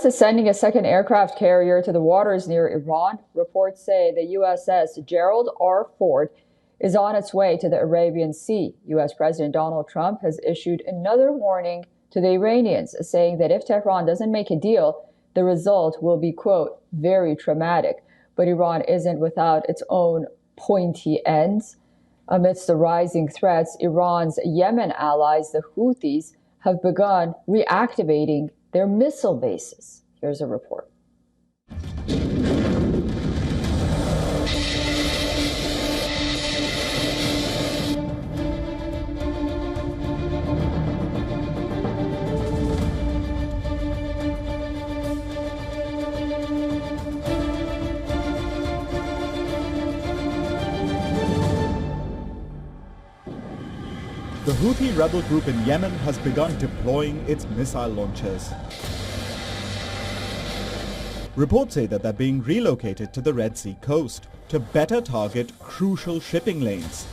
U.S. is sending a second aircraft carrier to the waters near Iran. Reports say the USS Gerald R. Ford is on its way to the Arabian Sea. U.S. President Donald Trump has issued another warning to the Iranians, saying that if Tehran doesn't make a deal, the result will be, quote, very traumatic. But Iran isn't without its own pointy ends. Amidst the rising threats, Iran's Yemen allies, the Houthis, have begun reactivating their missile bases. Here's a report. The Houthi rebel group in Yemen has begun deploying its missile launchers. Reports say that they're being relocated to the Red Sea coast to better target crucial shipping lanes.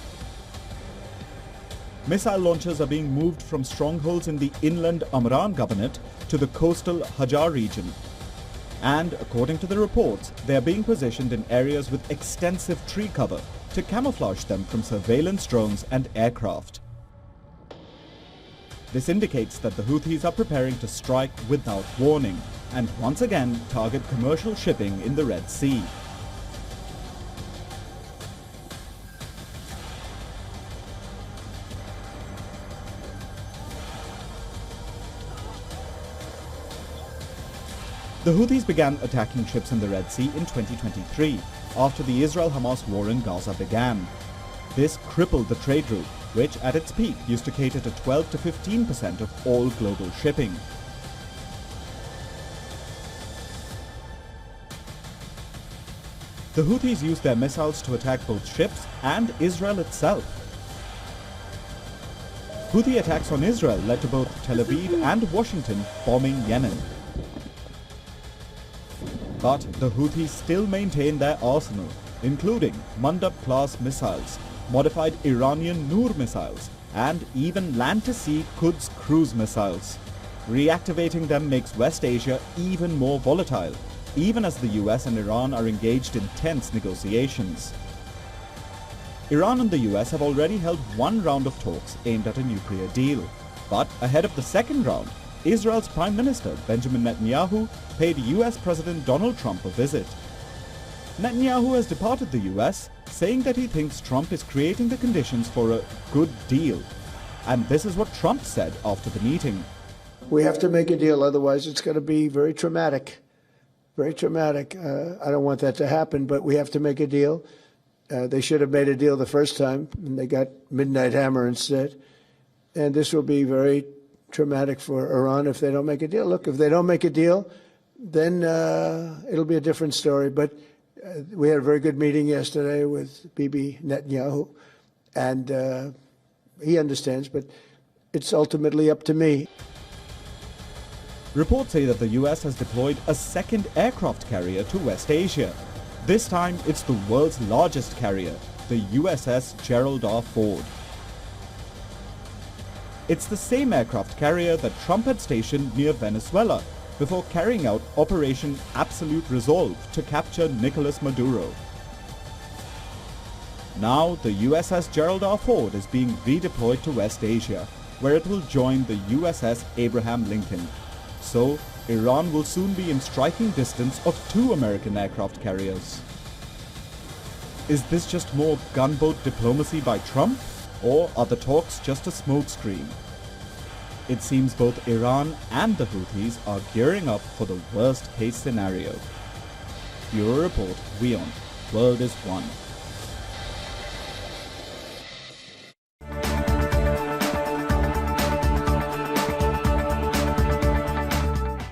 Missile launchers are being moved from strongholds in the inland Amran Governorate to the coastal Hajar region. And according to the reports, they are being positioned in areas with extensive tree cover to camouflage them from surveillance drones and aircraft. This indicates that the Houthis are preparing to strike without warning and once again target commercial shipping in the Red Sea. The Houthis began attacking ships in the Red Sea in 2023 after the Israel-Hamas war in Gaza began. This crippled the trade route, which at its peak used to cater to 12 to 15% of all global shipping. The Houthis used their missiles to attack both ships and Israel itself. Houthi attacks on Israel led to both Tel Aviv and Washington bombing Yemen. But the Houthis still maintain their arsenal, including Mandab-class missiles, modified Iranian Noor missiles, and even land-to-sea Quds cruise missiles. Reactivating them makes West Asia even more volatile, even as the US and Iran are engaged in tense negotiations. Iran and the US have already held one round of talks aimed at a nuclear deal. But ahead of the second round, Israel's Prime Minister Benjamin Netanyahu paid US President Donald Trump a visit. Netanyahu has departed the US, saying that he thinks Trump is creating the conditions for a good deal. And this is what Trump said after the meeting. We have to make a deal, otherwise it's going to be very traumatic. Very traumatic. I don't want that to happen, but we have to make a deal. They should have made a deal the first time, and they got Midnight Hammer instead. And this will be very traumatic for Iran if they don't make a deal. Look, if they don't make a deal, then it'll be a different story. But we had a very good meeting yesterday with Bibi Netanyahu, and he understands, but it's ultimately up to me. Reports say that the US has deployed a second aircraft carrier to West Asia. This time, it's the world's largest carrier, the USS Gerald R. Ford. It's the same aircraft carrier that Trump had stationed near Venezuela before carrying out Operation Absolute Resolve to capture Nicolas Maduro. Now, the USS Gerald R. Ford is being redeployed to West Asia, where it will join the USS Abraham Lincoln. So, Iran will soon be in striking distance of two American aircraft carriers. Is this just more gunboat diplomacy by Trump, or are the talks just a smokescreen? It seems both Iran and the Houthis are gearing up for the worst-case scenario. Bureau Report, WION. World is One.